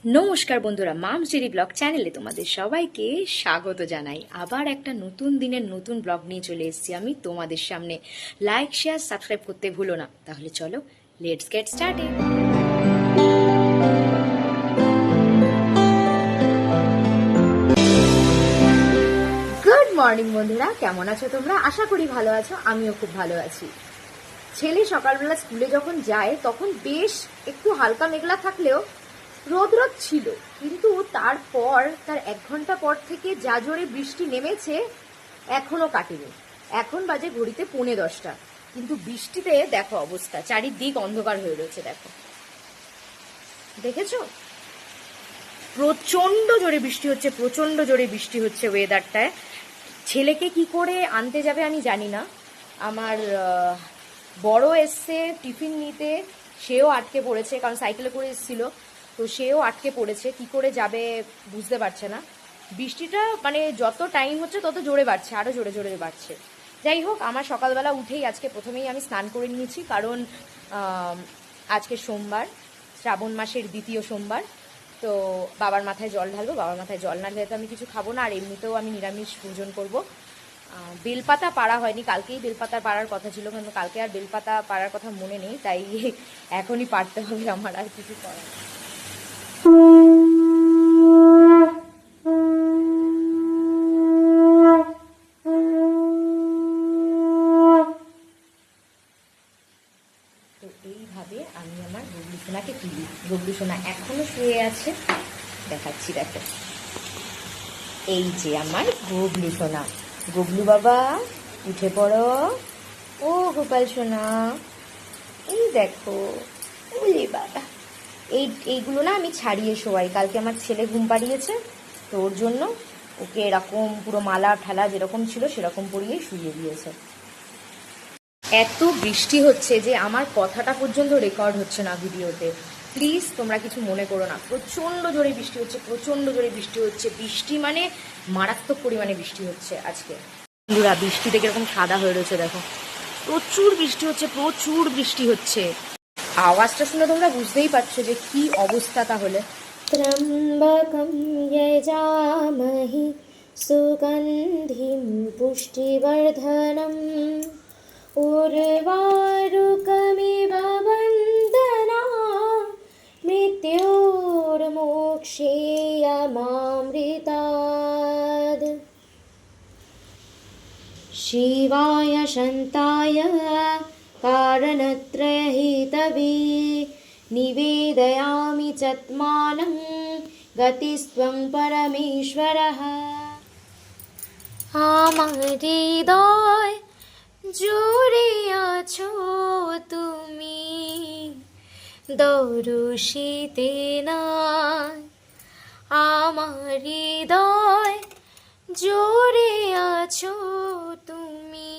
নমস্কার বন্ধুরা, mum's daily blog চ্যানেলে তোমাদের সবাইকে স্বাগত জানাই। আবার একটা নতুন দিনের নতুন ব্লগ নিয়ে চলে এসেছি আমি তোমাদের সামনে। লাইক, শেয়ার, সাবস্ক্রাইব করতে ভুলো না। তাহলে চলো, let's get started. Good morning বন্ধুরা, কেমন আছো তোমরা? আশা করি ভালো আছো, আমিও খুব ভালো আছি। ছেলে সকালবেলা স্কুলে যখন যায় তখন বেশ একটু হালকা মেঘলা থাকলেও রোদ রোদ ছিল, কিন্তু তারপর তার 1 ঘন্টা পর থেকে যা জোরে বৃষ্টি নেমেছে এখনো কাটেনি। এখন বাজে ঘড়িতে 9:45, কিন্তু বৃষ্টিতে দেখো অবস্থা, চারিদিক অন্ধকার হয়ে রয়েছে। দেখেছো, প্রচন্ড জোরে বৃষ্টি হচ্ছে, প্রচন্ড জোরে বৃষ্টি হচ্ছে ওয়েদারটায়। ছেলেকে কি করে আনতে যাবে আমি জানি না। আমার বড় এসছে টিফিন নিতে, সেও আটকে পড়েছে, কারণ সাইকেলে করে এসেছিল, তো সেও আটকে পড়েছে। কি করে যাবে বুঝতে পারছে না। বৃষ্টিটা মানে যত টাইম হচ্ছে তত জোরে বাড়ছে, আরও জোরে জোরে বাড়ছে। যাই হোক, আমার সকালবেলা উঠেই আজকে প্রথমেই আমি স্নান করে নিয়েছি, কারণ আজকে সোমবার, শ্রাবণ মাসের দ্বিতীয় সোমবার। তো বাবার মাথায় জল ঢালবো, বাবার মাথায় জল না ঢাললে তো আমি কিছু খাবো না, আর এমনিতেও আমি নিরামিষ ভোজন করবো। বেলপাতা পাড়া হয়নি, কালকেই বেলপাতা পাড়ার কথা ছিল, কিন্তু কালকে আর বেলপাতা পাড়ার কথা মনে নেই, তাই এখনই পাড়তে হবে আমার, আর কিছু করার। তো এইভাবে আমি আমার গগলু সোনাকে তুলি। গগলু সোনা এখনো শুয়ে আছে, দেখাচ্ছি, দেখো, এই যে আমার গগলু সোনা। গগলু বাবা, উঠে পড়ো। ও গোপাল সোনা, এই দেখো, ওলে বাবা। এইগুলো না আমি ছাড়িয়ে শোয়াই। কালকে আমার ছেলে ঘুম পাড়িয়েছে, তো ওর জন্য ওকে এরকম পুরো মালা ঠালা যেরকম ছিল সেরকম পরিয়ে শুইয়ে দিয়েছে। এত বৃষ্টি হচ্ছে যে আমার কথাটা পর্যন্ত রেকর্ড হচ্ছে না ভিডিওতে। প্লিজ তোমরা কিছু মনে করো না। প্রচণ্ড জোরে বৃষ্টি হচ্ছে, প্রচণ্ড জোরে বৃষ্টি হচ্ছে। বৃষ্টি মানে মারাত্মক পরিমাণে বৃষ্টি হচ্ছে আজকে। বন্ধুরা, বৃষ্টিতে কিরকম সাদা হয়ে রয়েছে দেখো। প্রচুর বৃষ্টি হচ্ছে, প্রচুর বৃষ্টি হচ্ছে। আওয়াজটা শুনে তোমরা বুঝতেই পারছো যে কি অবস্থা। তাহলে ত্রম্বকম যজামহি সুগন্ধিম পুষ্টিবর্ধনম উর্বারুকমিব বন্দনা মৃত্যোর্মোক্ষেয়মামৃতাৎ। শিবায় শান্তায় কারণত্রয়হিতবে নিবেদয়ামি চাত্মাनं গতিস্ত্বং পরমেশ্বরः। আমার হৃদয় জুড়ে আছো তুমি, দরুশিতে না। আমার হৃদয় জুড়ে আছো তুমি,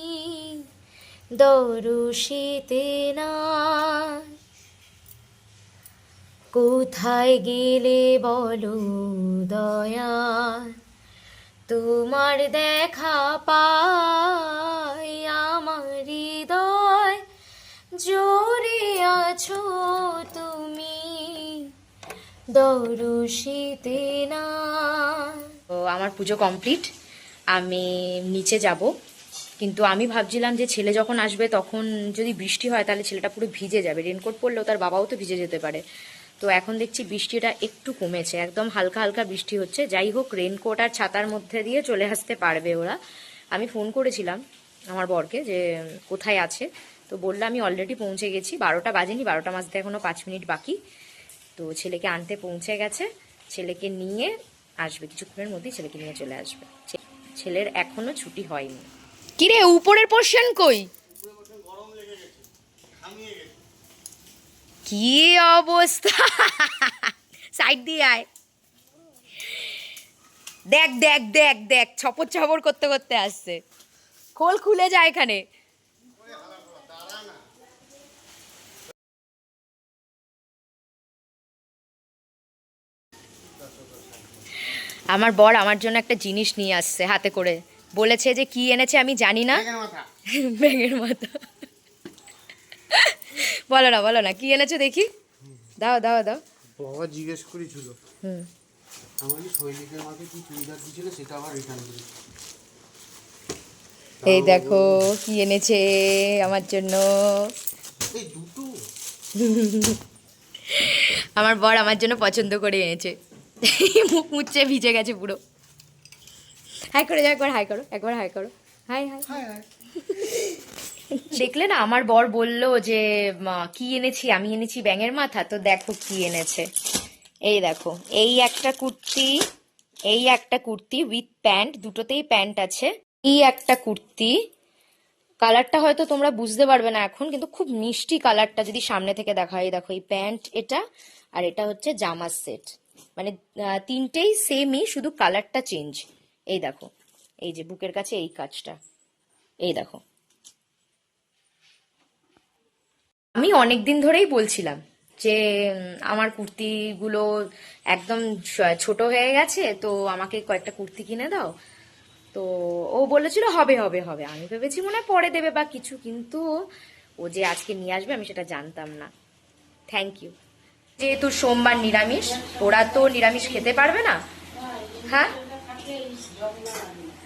দরুশিতে না। কোথায় গেলে বলো দয়াল, তোমার দেখা পাই। আমার হৃদয় জোরে আছো তুমি, দরুশিতে না। তো আমার পুজো কমপ্লিট, আমি নিচে যাব, কিন্তু আমি ভাবছিলাম যে ছেলে যখন আসবে তখন যদি বৃষ্টি হয় তাহলে ছেলেটা পুরো ভিজে যাবে। রেনকোট পরলেও তার বাবাও তো ভিজে যেতে পারে। তো এখন দেখছি বৃষ্টিটা একটু কমেছে, একদম হালকা হালকা বৃষ্টি হচ্ছে। যাই হোক, রেনকোট আর ছাতার মধ্যে দিয়ে চলে আসতে পারবে ওরা। আমি ফোন করেছিলাম আমার বরকে যে কোথায় আছে, তো বললো আমি অলরেডি পৌঁছে গেছি। 12টা বাজেনি, 12টা বাজতে এখনও 5 মিনিট বাকি। তো ছেলেকে আনতে পৌঁছে গেছে, ছেলেকে নিয়ে আসবে, কিছুক্ষণের মধ্যেই ছেলেকে নিয়ে চলে আসবে। ছেলের এখনো ছুটি হয়নি। কিরে, উপরের পোর্শন কই? কি অবস্থা, সাইড দিয়ে আয়। দেখ দেখ দেখ দেখ, ছপর ছপর করতে করতে আসছে। খোল, খুলে যায় এখানে। আমার বর আমার জন্য একটা জিনিস নিয়ে আসছে হাতে করে, বলেছে যে কি এনেছে আমি জানি না। ব্যাঙের মাথা। বলো না, বলো না, কি এনেছো দেখি। দাও দাও দাও। বাবা জিজ্ঞেস করেছিল হুম, আমার শৈলীদের মাকে কি চুড়িদার দিয়েছিল সেটা আবার রিটার্ন করি। এই দেখো কি এনেছে আমার জন্য। এই দুটো আমার বর আমার জন্য পছন্দ করে এনেছে। মুখ মুচ্ছে ভিজে গেছে পুরো। হাই করে যাও, একবার হাই করো, একবার হাই করো। High high. হ্যাঁ হ্যাঁ দেখলে না, আমার বর বলল যে কি এনেছি, আমি এনেছি ব্যাঙের মাথা। তো দেখো কি এনেছে, এই দেখো, এই একটা কুর্তি, এই একটা কুর্তি উইথ প্যান্ট, দুটোতেই প্যান্ট আছে। এই একটা কুর্তি, কালারটা হয়তো তোমরা বুঝতে পারবে না এখন, কিন্তু খুব মিষ্টি কালারটা যদি সামনে থেকে দেখা হয়। এই দেখো, এই প্যান্ট এটা, আর এটা হচ্ছে জামার সেট। মানে তিনটেই সেমই, শুধু কালারটা চেঞ্জ। এই দেখো, এই যে বুকের কাছে এই কাজটা, এই দেখো। আমি অনেক দিন ধরেই বলছিলাম যে আমার কুর্তিগুলো একদম ছোট হয়ে গেছে, তো আমাকে কয়েকটা কুর্তি কিনে দাও। তো ও বলেছিল হবে হবে হবে, আমি ভেবেছি মনে হয় পরে দেবে বা কিছু, কিন্তু ও যে আজকে নিয়ে আসবে আমি সেটা জানতাম না। Thank you. যেহেতু সোমবার নিরামিষ, ওরা তো নিরামিষ খেতে পারবে না। হ্যাঁ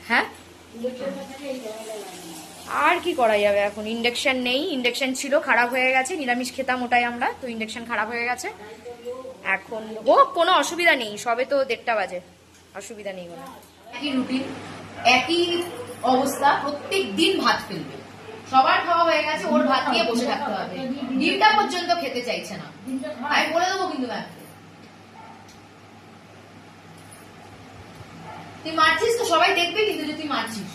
হ্যাঁ, আর কি করা যাবে, এখন ইন্ডাকশন নেই, ইন্ডাকশন ছিল খারাপ হয়ে গেছে, নিরামিষ খেতাম ওটাই আমরা, তো ইন্ডাকশন খারাপ হয়ে গেছে এখন। ও কোনো অসুবিধা নেই, সবে তো 1:30 বাজে, অসুবিধা নেই কোনো। একই রুটিন, একই অবস্থা, প্রত্যেক দিন ভাত ফেলবে। সবার খাওয়া হয়ে গেছে, ওর ভাত নিয়ে বসে থাকতে হবে, ডিমটা পর্যন্ত খেতে চাইছে না। আমি বলে দেবো কিন্তু ম্যাম, তুই মারছিস তো সবাই দেখবে কিন্তু যে তুই মারছিস।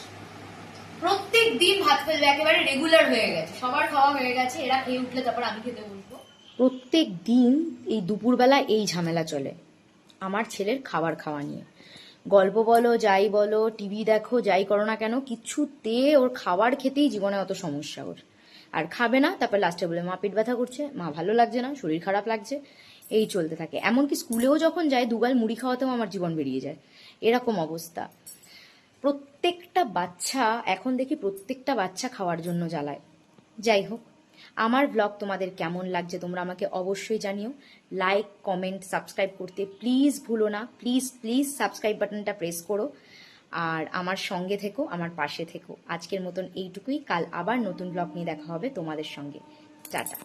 প্রত্যেক দিন ভাত ফেলবে, একেবারে রেগুলার হয়ে গেছে, সবার খাওয়া হয়ে গেছে, এরা খেয়ে উঠলে তারপর আমি খেতে বলবো। প্রত্যেক দিন এই দুপুরবেলা এই ঝামেলা চলে আমার ছেলের খাবার খাওয়া নিয়ে। গল্প বলো, যাই বলো, টিভি দেখো, যাই করো না কেন, কিছুতে ওর খাবার খেতেই জীবনে অত সমস্যা ওর। আর খাবে না, তারপর লাস্টে বলে মা পেট ব্যথা করছে, মা ভালো লাগছে না, শরীর খারাপ লাগছে, এই চলতে থাকে। এমনকি স্কুলেও যখন যায়, দুগাল মুড়ি খাওয়াতেও আমার জীবন বেরিয়ে যায়, এরকম অবস্থা। প্রত্যেকটা বাচ্চা, এখন দেখি প্রত্যেকটা বাচ্চা খাওয়ার জন্য জ্বালায়। যাই হোক, আমার ব্লগ তোমাদের কেমন লাগছে তোমরা আমাকে অবশ্যই জানিও। লাইক, কমেন্ট, সাবস্ক্রাইব করতে প্লিজ ভুলো না, প্লিজ প্লিজ সাবস্ক্রাইব বাটনটা প্রেস করো। আর আমার সঙ্গে থেকো, আমার পাশে থেকো। আজকের মতন এইটুকুই, কাল আবার নতুন ব্লগ নিয়ে দেখা হবে তোমাদের সঙ্গে। টাটা।